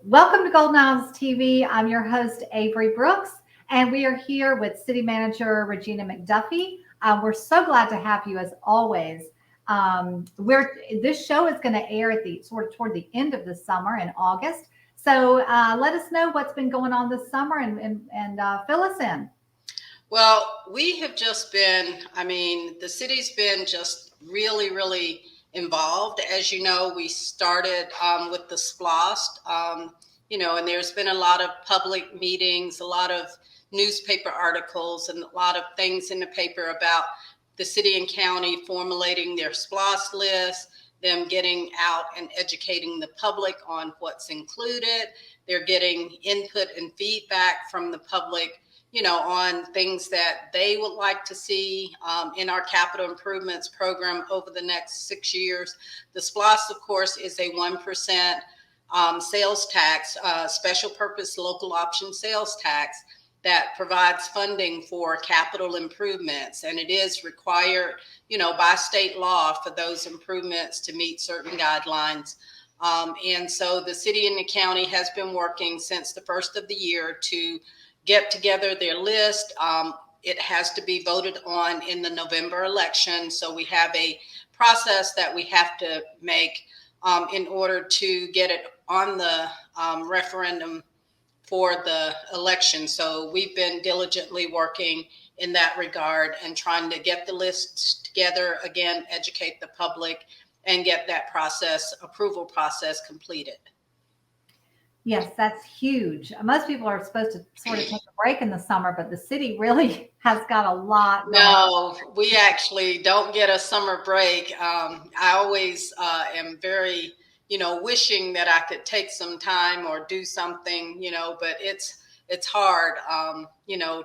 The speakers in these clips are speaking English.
Welcome to Golden Isles TV. I'm your host, Avery Brooks, and we are here with City Manager Regina McDuffie. We're so glad to have you as always. This show is going to air at the toward the end of the summer in August. So let us know what's been going on this summer and fill us in. Well, we have just been, the city's been just really involved. As you know, we started with the SPLOST, and there's been a lot of public meetings, a lot of newspaper articles, and a lot of things in the paper about the city and county formulating their SPLOST list, them getting out and educating the public on what's included. They're getting input and feedback from the public, on things that they would like to see in our capital improvements program over the next 6 years. The SPLOST, of course, is a 1% sales tax, special purpose local option sales tax that provides funding for capital improvements. And it is required, by state law for those improvements to meet certain guidelines. And so the city and the county has been working since the first of the year to get together their list. It has to be voted on in the November election. So we have a process that we have to make in order to get it on the referendum for the election. So we've been diligently working in that regard and trying to get the list together, again, educate the public and get that approval process completed. Yes, that's huge. Most people are supposed to sort of take a break in the summer, but the city really has got a lot going on. No, we actually don't get a summer break. I always am very, wishing that I could take some time or do something, but it's hard,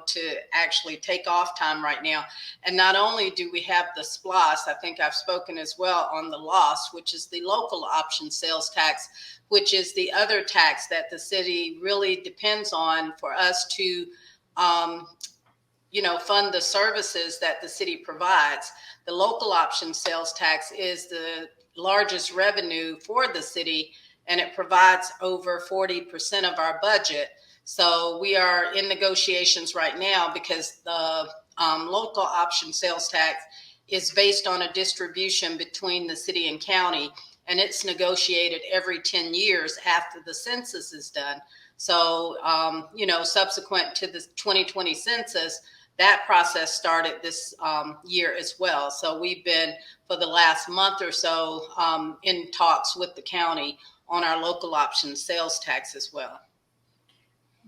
to actually take off time right now. And not only do we have the SPLOST, I think I've spoken as well on the LOST, which is the local option sales tax, which is the other tax that the city really depends on for us to, fund the services that the city provides. The local option sales tax is the largest revenue for the city, and it provides over 40% of our budget. So we are in negotiations right now because the local option sales tax is based on a distribution between the city and county, and it's negotiated every 10 years after the census is done. So, subsequent to the 2020 census, that process started this year as well. So we've been, for the last month or so, in talks with the county on our local option sales tax as well.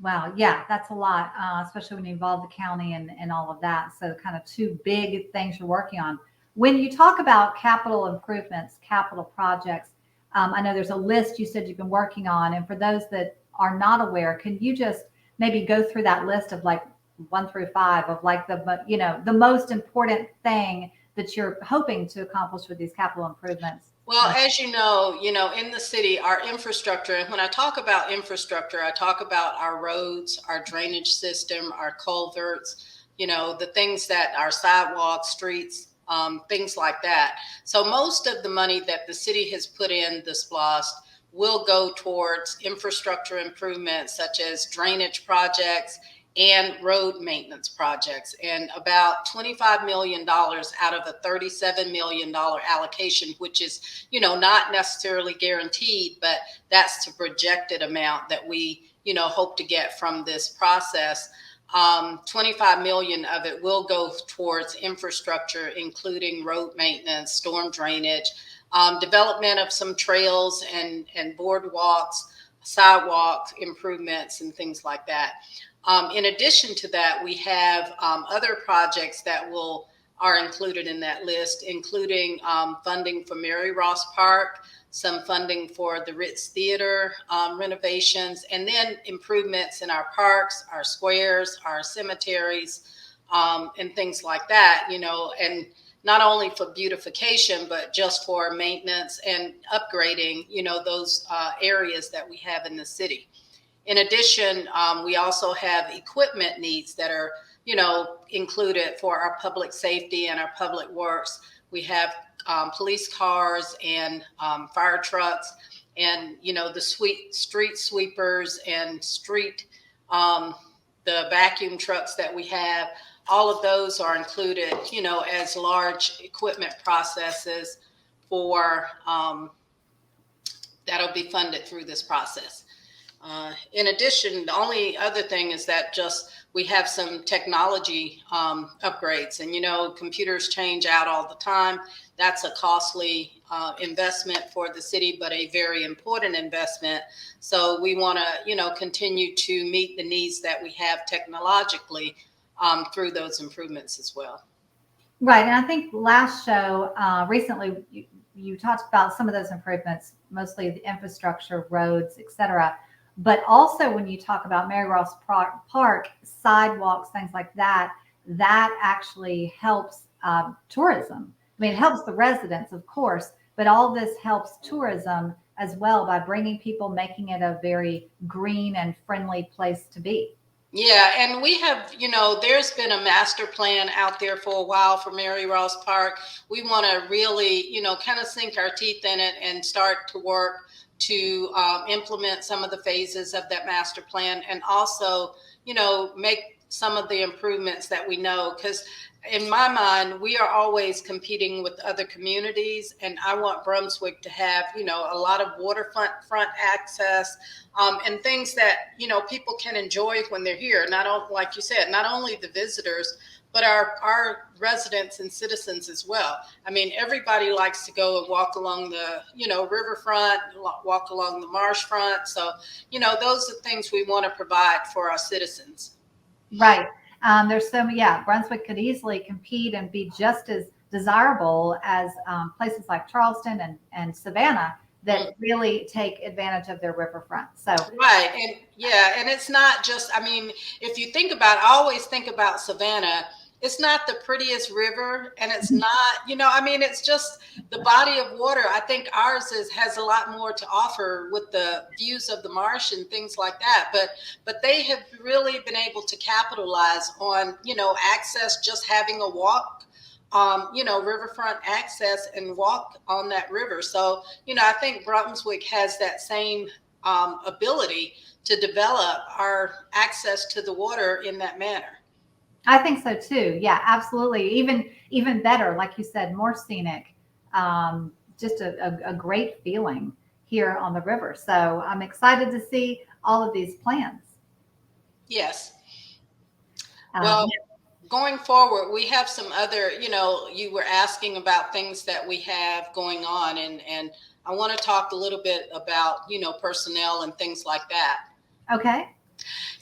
Wow, yeah, that's a lot, especially when you involve the county and all of that. So kind of two big things you're working on. When you talk about capital improvements, capital projects, I know there's a list you said you've been working on. And for those that are not aware, can you just maybe go through that list of like 1 through 5 of like the most important thing that you're hoping to accomplish with these capital improvements? Well, as you know, in the city, our infrastructure, and when I talk about infrastructure, I talk about our roads, our drainage system, our culverts, the things that our sidewalks, streets, things like that. So most of the money that the city has put in the SPLOST will go towards infrastructure improvements such as drainage projects and road maintenance projects, and about $25 million out of a $37 million allocation, which is, not necessarily guaranteed, but that's the projected amount that we, hope to get from this process. 25 million of it will go towards infrastructure, including road maintenance, storm drainage, development of some trails and boardwalks, sidewalk improvements, and things like that. In addition to that, we have other projects that are included in that list, including funding for Mary Ross Park, some funding for the Ritz Theater renovations, and then improvements in our parks, our squares, our cemeteries, and things like that, and not only for beautification, but just for maintenance and upgrading, those areas that we have in the city. In addition, we also have equipment needs that are, included for our public safety and our public works. We have police cars and fire trucks. and the street sweepers and the vacuum trucks that we have. All of those are included, as large equipment processes for that'll be funded through this process. In addition, the only other thing is that just we have some technology upgrades, and computers change out all the time. That's a costly investment for the city, but a very important investment. So we want to, continue to meet the needs that we have technologically through those improvements as well. Right. And I think last show, recently, you talked about some of those improvements, mostly the infrastructure, roads, et cetera. But also when you talk about Mary Ross Park, sidewalks, things like that, that actually helps tourism. I mean, it helps the residents, of course, but all this helps tourism as well by bringing people, making it a very green and friendly place to be. Yeah, and we have, there's been a master plan out there for a while for Mary Ross Park. We want to really, kind of sink our teeth in it and start to work to implement some of the phases of that master plan, and also, make some of the improvements that we know. Because in my mind, we are always competing with other communities, and I want Brunswick to have, a lot of waterfront access, and things that, people can enjoy when they're here. Not only, like you said, not only the visitors, but our residents and citizens as well. I mean, everybody likes to go and walk along the, riverfront, walk along the marsh front. So, those are things we want to provide for our citizens. Right. There's so many, Brunswick could easily compete and be just as desirable as places like Charleston and Savannah that really take advantage of their riverfront. So right. And it's not just, I mean, if you think about, I always think about Savannah. It's not the prettiest river, and it's not, it's just the body of water. I think ours has a lot more to offer with the views of the marsh and things like that. But they have really been able to capitalize on, access, just having a walk, riverfront access and walk on that river. So, I think Brunswick has that same ability to develop our access to the water in that manner. I think so too. Yeah, absolutely. Even better, like you said, more scenic. Just a great feeling here on the river. So I'm excited to see all of these plans. Yes. Well, going forward, we have some other, you were asking about things that we have going on, and I want to talk a little bit about, personnel and things like that. Okay.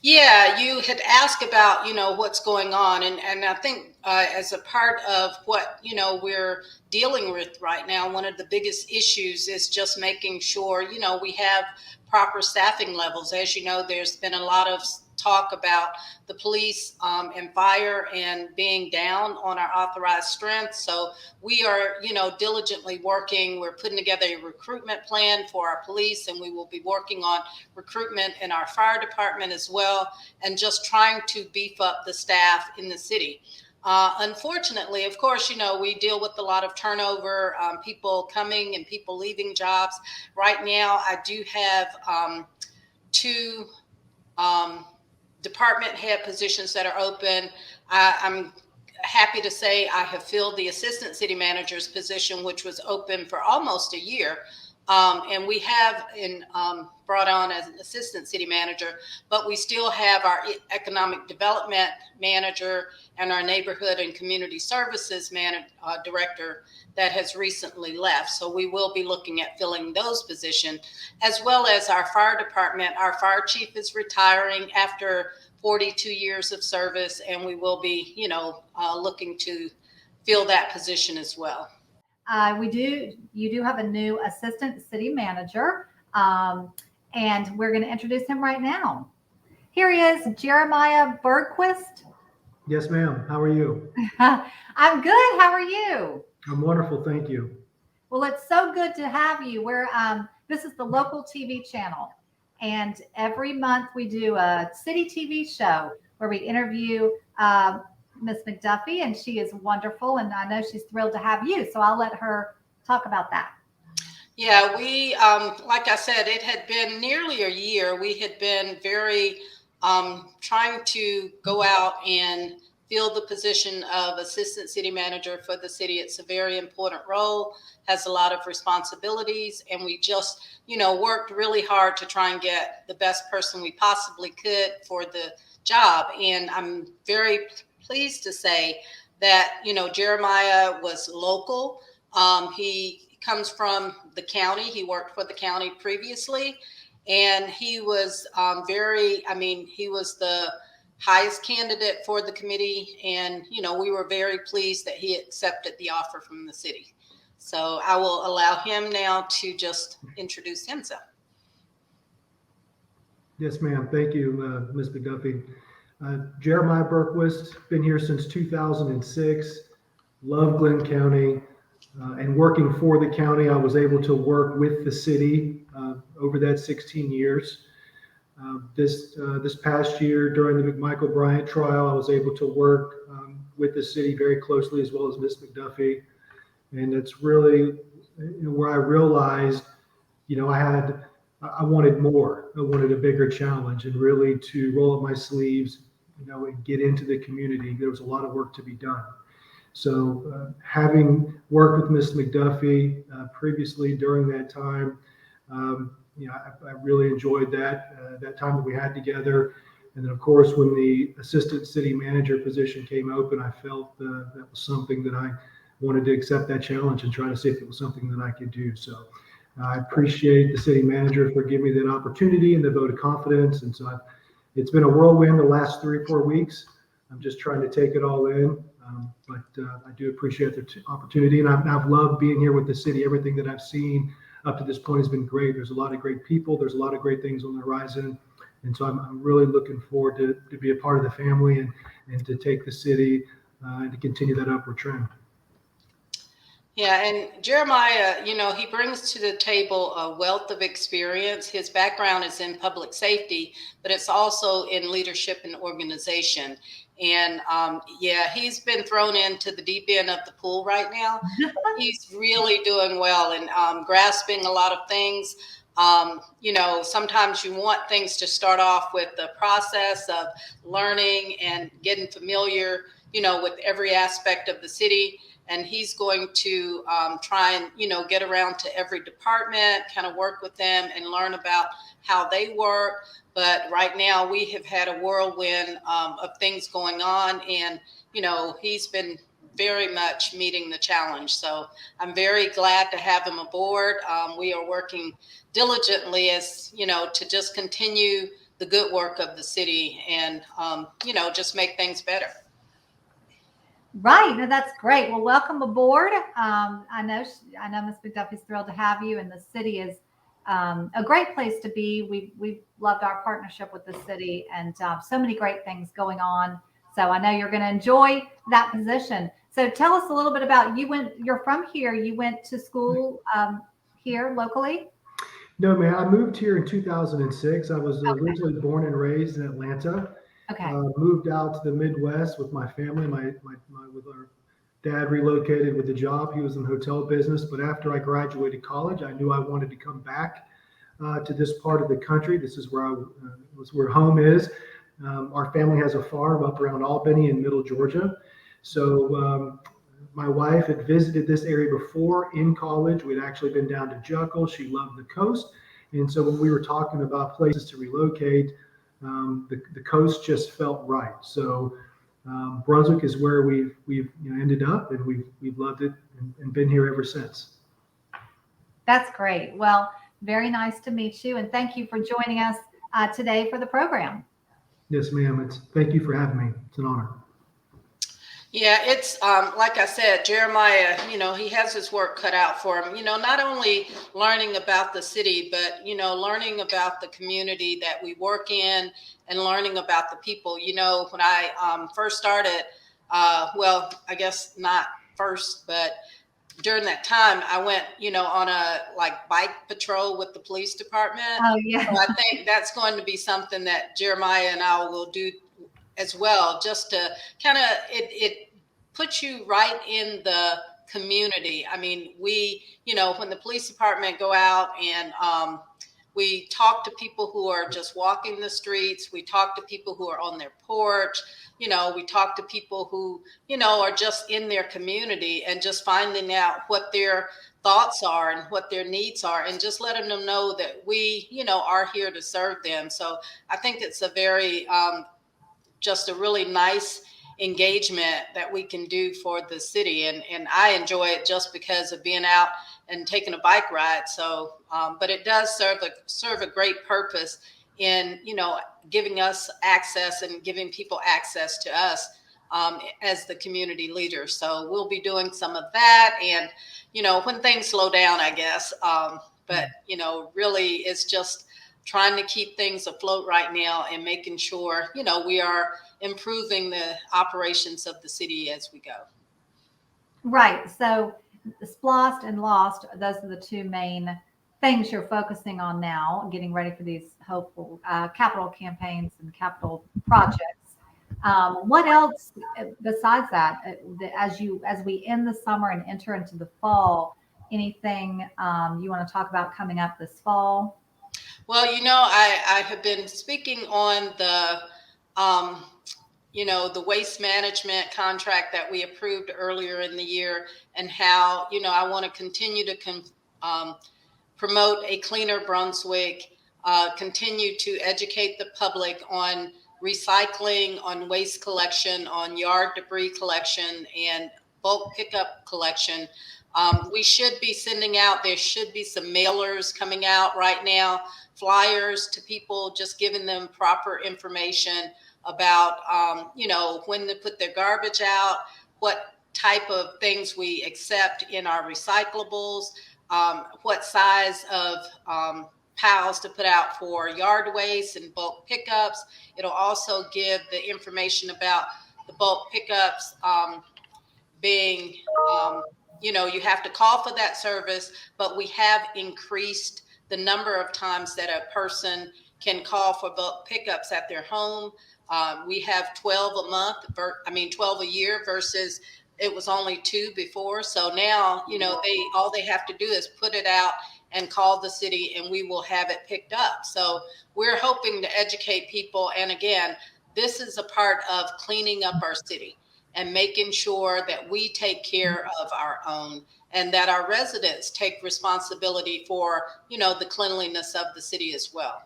Yeah, you had asked about, what's going on. And I think as a part of what, we're dealing with right now, one of the biggest issues is just making sure, we have proper staffing levels. As you know, there's been a lot of talk about the police and fire and being down on our authorized strength. So we are, diligently working. We're putting together a recruitment plan for our police, and we will be working on recruitment in our fire department as well, and just trying to beef up the staff in the city. Unfortunately, of course, we deal with a lot of turnover, people coming and people leaving jobs. Right now, I do have two department head positions that are open. I'm happy to say I have filled the assistant city manager's position, which was open for almost a year. And we have brought on as an assistant city manager, but we still have our economic development manager and our neighborhood and community services director that has recently left. So we will be looking at filling those positions, as well as our fire department. Our fire chief is retiring after 42 years of service, and we will be, looking to fill that position as well. You do have a new assistant city manager, and we're going to introduce him right now. Here he is, Jeremiah Bergquist. Yes, ma'am. How are you? I'm good. How are you? I'm wonderful. Thank you. Well, it's so good to have you. This is the local TV channel, and every month we do a city TV show where we interview Miss McDuffie, and she is wonderful, and I know she's thrilled to have you. So I'll let her talk about that. Yeah, we, like I said, it had been nearly a year. We had been very trying to go out and fill the position of assistant city manager for the city. It's a very important role, has a lot of responsibilities, and we just, worked really hard to try and get the best person we possibly could for the job. And I'm very pleased to say that, Jeremiah was local. He comes from the county. He worked for the county previously, and he was he was the highest candidate for the committee. And, we were very pleased that he accepted the offer from the city. So I will allow him now to just introduce himself. Yes, ma'am. Thank you, Ms. McDuffie. Jeremiah Bergquist, been here since 2006. Love Glenn County. And working for the county, I was able to work with the city over that 16 years. This past year, during the McMichael Bryant trial, I was able to work with the city very closely, as well as Ms. McDuffie. And it's really where I realized, I wanted more. I wanted a bigger challenge, and really to roll up my sleeves, and get into the community. There was a lot of work to be done. So having worked with Ms. McDuffie previously during that time, I really enjoyed that time that we had together. And then, of course, when the assistant city manager position came open, I felt that was something that I wanted to accept that challenge and try to see if it was something that I could do. So I appreciate the city manager for giving me that opportunity and the vote of confidence. And so it's been a whirlwind the last 3 or 4 weeks. I'm just trying to take it all in. But I do appreciate the opportunity, and I've loved being here with the city. Everything that I've seen up to this point has been great. There's a lot of great people. There's a lot of great things on the horizon. And so I'm really looking forward to be a part of the family and to take the city and to continue that upward trend. Yeah, and Jeremiah, he brings to the table a wealth of experience. His background is in public safety, but it's also in leadership and organization. And he's been thrown into the deep end of the pool right now. He's really doing well and grasping a lot of things. Sometimes you want things to start off with the process of learning and getting familiar, with every aspect of the city. And he's going to try and, get around to every department, kind of work with them and learn about how they work. But right now we have had a whirlwind of things going on. And, he's been very much meeting the challenge. So I'm very glad to have him aboard. We are working diligently to just continue the good work of the city and, just make things better. Right. No, that's great. Well, welcome aboard. I know Ms. McDuffie's thrilled to have you, and the city is a great place to be. We've loved our partnership with the city, and so many great things going on. So I know you're going to enjoy that position. So tell us a little bit about you're from here. You went to school here locally? No, man. I moved here in 2006. I was originally born and raised in Atlanta. Okay. Moved out to the Midwest with my family. With our dad relocated with the job. He was in the hotel business. But after I graduated college, I knew I wanted to come back to this part of the country. This is where where home is. Our family has a farm up around Albany in Middle Georgia. So my wife had visited this area before in college. We'd actually been down to Juckle. She loved the coast. And so when we were talking about places to relocate, the coast just felt right. So Brunswick is where we've ended up, and we've loved it and been here ever since. That's great. Well, very nice to meet you, and thank you for joining us today for the program. Yes, ma'am. Thank you for having me. It's an honor. Yeah, it's like I said, Jeremiah, he has his work cut out for him, not only learning about the city, but, learning about the community that we work in and learning about the people. When I first started, I guess not first, but during that time, I went, on a bike patrol with the police department. Oh, yeah. So I think that's going to be something that Jeremiah and I will do as well, just to kind of it puts you right in the community. I mean, we, when the police department go out and we talk to people who are just walking the streets. We talk to people who are on their porch. We talk to people who, are just in their community and just finding out what their thoughts are and what their needs are, and just letting them know that we, are here to serve them. So I think it's a very, just a really nice engagement that we can do for the city. And I enjoy it just because of being out and taking a bike ride. So, but it does serve a great purpose in, giving us access and giving people access to us as the community leaders. So we'll be doing some of that. And, when things slow down, I guess, but, really it's just trying to keep things afloat right now and making sure, we are improving the operations of the city as we go. Right. So SPLOST and LOST, those are the two main things you're focusing on now, getting ready for these hopeful capital campaigns and capital projects. What else besides that, as we end the summer and enter into the fall, anything you want to talk about coming up this fall? Well, I have been speaking on the, the waste management contract that we approved earlier in the year, and how, I want to continue to promote a cleaner Brunswick, continue to educate the public on recycling, on waste collection, on yard debris collection, and bulk pickup collection. We should be sending out, there should be some mailers coming out right now, flyers to people, just giving them proper information about, when to put their garbage out, what type of things we accept in our recyclables, what size of piles to put out for yard waste and bulk pickups. It'll also give the information about the bulk pickups being, you have to call for that service, but we have increased the number of times that a person can call for bulk pickups at their home. We have 12 a month, 12 a year versus it was only 2 before. So now, all they have to do is put it out and call the city, and we will have it picked up. So we're hoping to educate people. And again, this is a part of cleaning up our city and making sure that we take care of our own, and that our residents take responsibility for, the cleanliness of the city as well.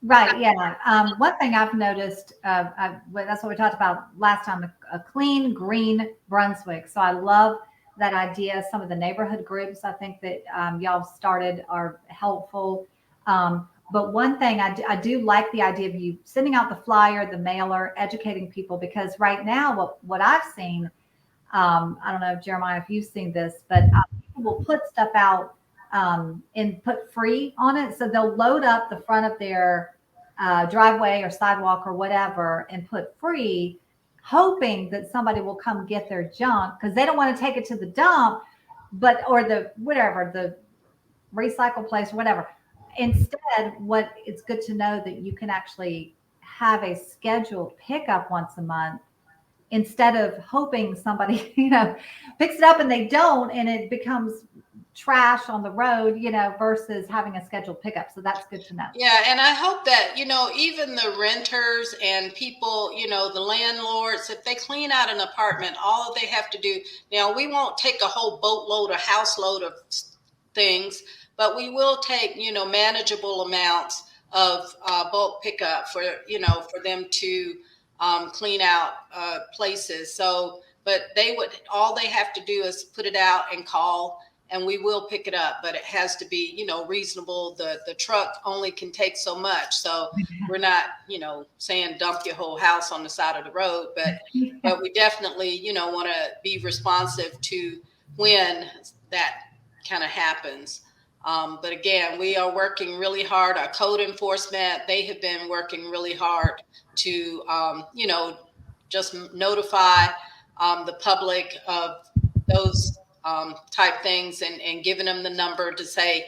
Right. Yeah. One thing I've noticed, that's what we talked about last time, a clean, green Brunswick. So I love that idea. Some of the neighborhood groups I think that y'all started are helpful. But one thing I do like the idea of you sending out the flyer, the mailer, educating people, because right now what I've seen, I don't know, Jeremiah, if you've seen this, but people will put stuff out and put free on it. So they'll load up the front of their driveway or sidewalk or whatever and put free, hoping that somebody will come get their junk because they don't want to take it to the dump, or the recycle place, whatever. Instead, it's good to know that you can actually have a scheduled pickup once a month instead of hoping somebody, picks it up and they don't, and it becomes trash on the road, versus having a scheduled pickup. So that's good to know. Yeah. And I hope that, even the renters and people, the landlords, if they clean out an apartment, all they have to do now, we won't take a whole boatload or house load of things, but we will take, manageable amounts of bulk pickup for them to clean out places. So, but all they have to do is put it out and call, and we will pick it up, but it has to be, reasonable. The truck only can take so much. So we're not, saying dump your whole house on the side of the road, but we definitely, want to be responsive to when that kind of happens. But again, we are working really hard. Our code enforcement, they have been working really hard to, just notify the public of those type things, and giving them the number to say,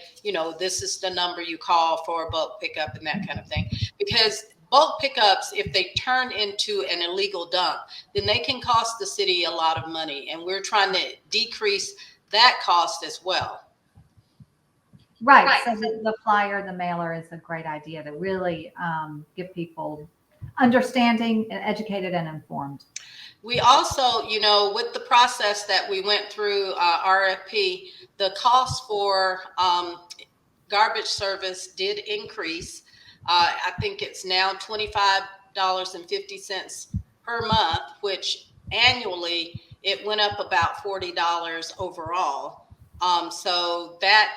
this is the number you call for bulk pickup and that kind of thing. Because bulk pickups, if they turn into an illegal dump, then they can cost the city a lot of money. And we're trying to decrease that cost as well. Right. So the flyer, the mailer is a great idea to really get people understanding and educated and informed. We also, you know, with the process that we went through, RFP, the cost for garbage service did increase. I think it's now $25.50 per month, which annually it went up about $40 overall. So that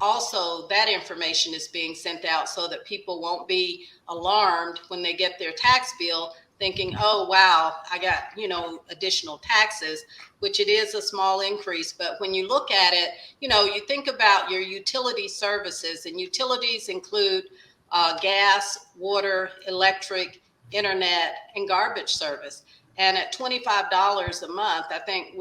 also, that information is being sent out so that people won't be alarmed when they get their tax bill thinking, oh, wow, I got, you know, additional taxes, which it is a small increase. But when you look at it, you know, you think about your utility services, and utilities include gas, water, electric, internet, and garbage service. And at $25 a month, I think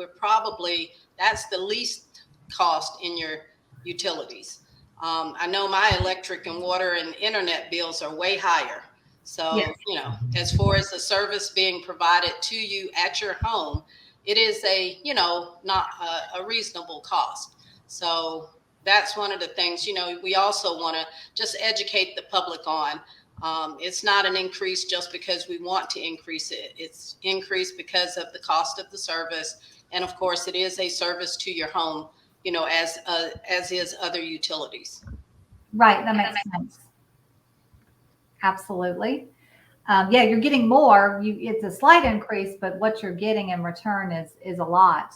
that's the least cost in your utilities. I know my electric and water and internet bills are way higher. So, Yes. you know, as far as the service being provided to you at your home, it is not a reasonable cost. So that's one of the things, you know, we also want to just educate the public on. It's not an increase just because we want to increase it. It's increased because of the cost of the service. And of course, it is a service to your home, you know, as is other utilities. Right. That makes sense. Absolutely. Yeah, you're getting more. It's a slight increase, but what you're getting in return is a lot.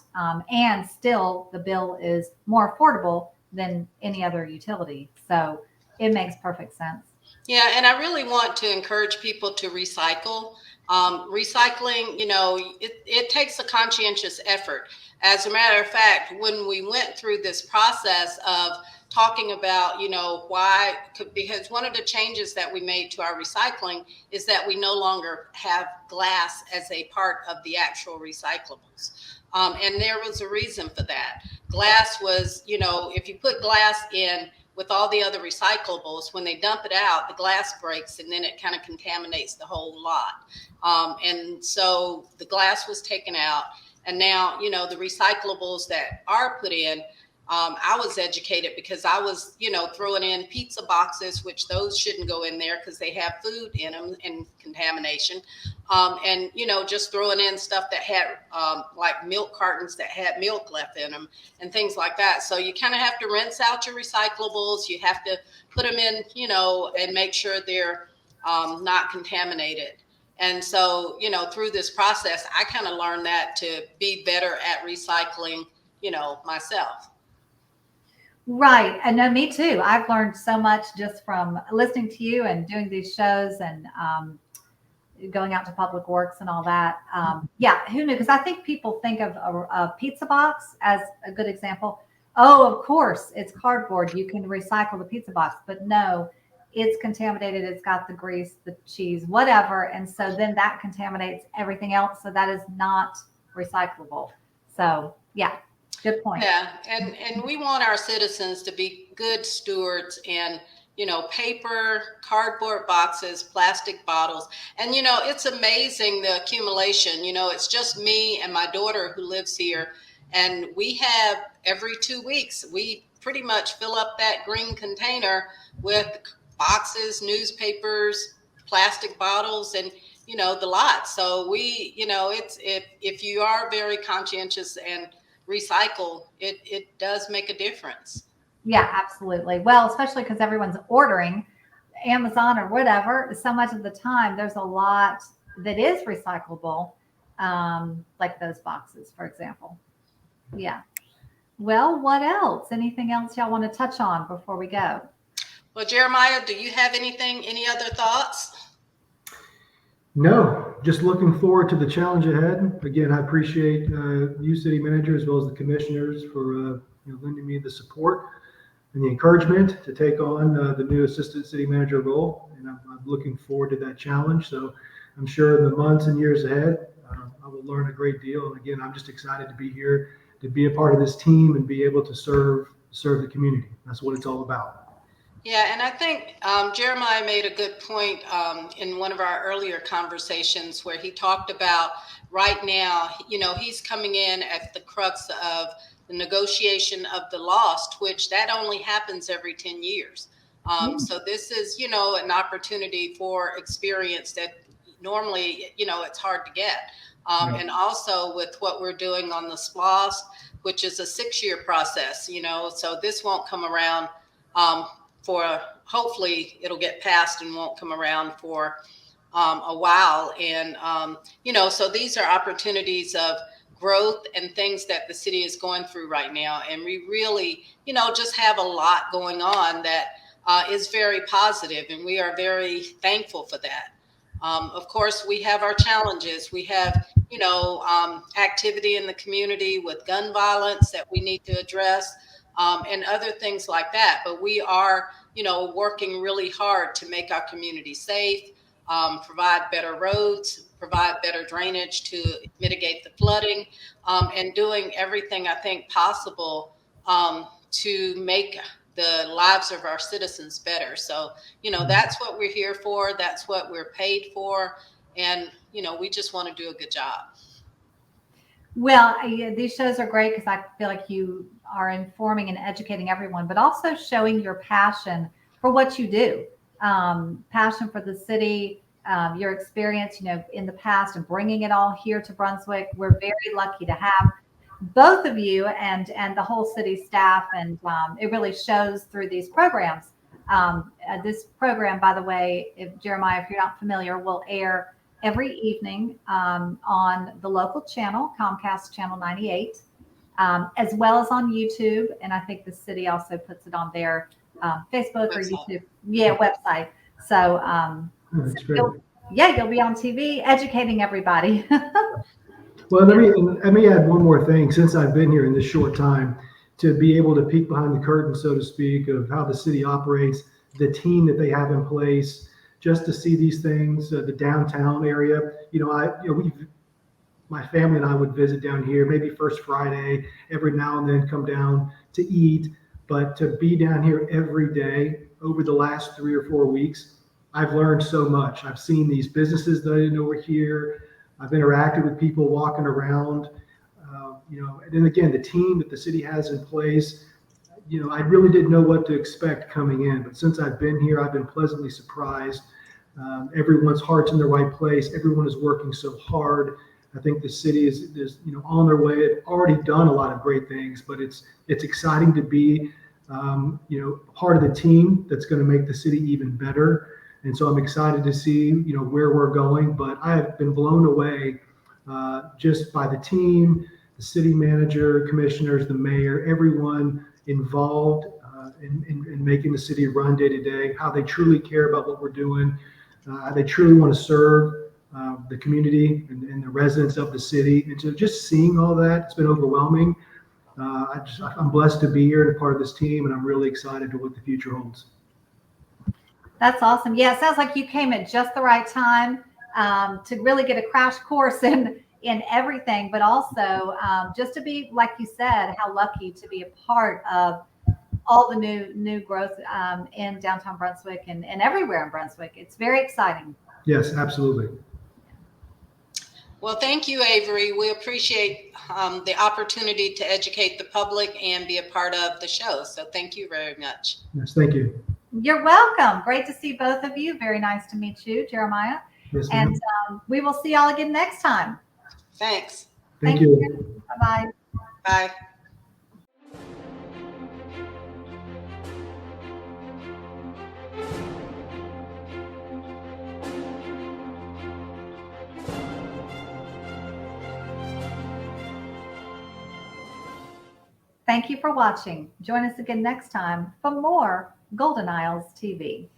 And still, the bill is more affordable than any other utility. So it makes perfect sense. Yeah, and I really want to encourage people to recycle. Recycling, you know, it takes a conscientious effort. As a matter of fact, when we went through this process of talking about, you know, because one of the changes that we made to our recycling is that we no longer have glass as a part of the actual recyclables. And there was a reason for that. Glass was, you know, if you put glass in with all the other recyclables, when they dump it out, the glass breaks and then it kind of contaminates the whole lot. And so the glass was taken out. And now, you know, the recyclables that are put in, I was educated because I was, you know, throwing in pizza boxes, which those shouldn't go in there because they have food in them and contamination. And, you know, just throwing in stuff that had like milk cartons that had milk left in them and things like that. So you kind of have to rinse out your recyclables. You have to put them in, you know, and make sure they're not contaminated. And so, you know, through this process, I kind of learned that to be better at recycling, you know, myself. Right. And no, me too. I've learned so much just from listening to you and doing these shows and going out to public works and all that. Yeah, who knew? Because I think people think of a pizza box as a good example. Oh, of course, it's cardboard. You can recycle the pizza box. But no, it's contaminated. It's got the grease, the cheese, whatever. And so then that contaminates everything else. So that is not recyclable. So, yeah. Good point. Yeah, and we want our citizens to be good stewards and, you know, paper, cardboard boxes, plastic bottles. And, you know, it's amazing the accumulation. You know, it's just me and my daughter who lives here. And we have every 2 weeks, we pretty much fill up that green container with boxes, newspapers, plastic bottles, and, you know, the lot. So we, you know, it's if you are very conscientious and recycle, it does make a difference. Yeah, absolutely. Well, especially because everyone's ordering Amazon or whatever. So much of the time, there's a lot that is recyclable, like those boxes, for example. Yeah. Well, what else? Anything else y'all want to touch on before we go? Well, Jeremiah, do you have any other thoughts? No, just looking forward to the challenge ahead. Again, I appreciate you, city manager, as well as the commissioners for lending me the support and the encouragement to take on the new assistant city manager role. And I'm looking forward to that challenge. So I'm sure in the months and years ahead, I will learn a great deal. And again, I'm just excited to be here, to be a part of this team and be able to serve the community. That's what it's all about. Yeah, and I think Jeremiah made a good point in one of our earlier conversations where he talked about right now, he's coming in at the crux of the negotiation of the lost, which that only happens every 10 years. So this is, an opportunity for experience that normally, it's hard to get. And also with what we're doing on the SPLOST, which is a 6-year process, so this won't come around for hopefully it'll get passed and won't come around for a while. And, so these are opportunities of growth and things that the city is going through right now. And we really, just have a lot going on that is very positive, and we are very thankful for that. Of course, we have our challenges. We have, activity in the community with gun violence that we need to address, and other things like that. But we are, working really hard to make our community safe, provide better roads, provide better drainage to mitigate the flooding, and doing everything I think possible to make the lives of our citizens better. So, that's what we're here for. That's what we're paid for. And, we just want to do a good job. Well, these shows are great because I feel like you are informing and educating everyone, but also showing your passion for what you do, passion for the city, your experience, in the past and bringing it all here to Brunswick. We're very lucky to have both of you and the whole city staff, and it really shows through these programs. This program, by the way, Jeremiah, if you're not familiar, will air every evening on the local channel, Comcast Channel 98, as well as on YouTube. And I think the city also puts it on their Facebook or YouTube website. So, you'll be on TV educating everybody. Well, let me add one more thing. Since I've been here in this short time, to be able to peek behind the curtain, so to speak, of how the city operates, the team that they have in place, just to see these things, the downtown area. My family and I would visit down here, maybe first Friday, every now and then come down to eat. But to be down here every day over the last 3 or 4 weeks, I've learned so much. I've seen these businesses that I didn't know were here. I've interacted with people walking around, and then again, the team that the city has in place. I really didn't know what to expect coming in, but since I've been here, I've been pleasantly surprised. Everyone's heart's in the right place. Everyone is working so hard. I think the city is on their way. They've already done a lot of great things, but it's exciting to be, part of the team that's going to make the city even better. And so I'm excited to see, where we're going. But I have been blown away just by the team, the city manager, commissioners, the mayor, everyone involved in making the city run day to day, how they truly care about what we're doing. They truly want to serve the community and the residents of the city. And so just seeing all that, it's been overwhelming. I'm blessed to be here and a part of this team, and I'm really excited to what the future holds. That's awesome. Yeah, it sounds like you came at just the right time to really get a crash course in everything, but also just to be, like you said, how lucky to be a part of all the new growth in downtown Brunswick and everywhere in Brunswick. It's very exciting. Yes, absolutely. Well, thank you, Avery. We appreciate the opportunity to educate the public and be a part of the show. So thank you very much. Yes, thank you. You're welcome. Great to see both of you. Very nice to meet you, Jeremiah. Yes, and we will see y'all again next time. Thanks. Thank you. Bye-bye. Bye. Thank you for watching. Join us again next time for more Golden Isles TV.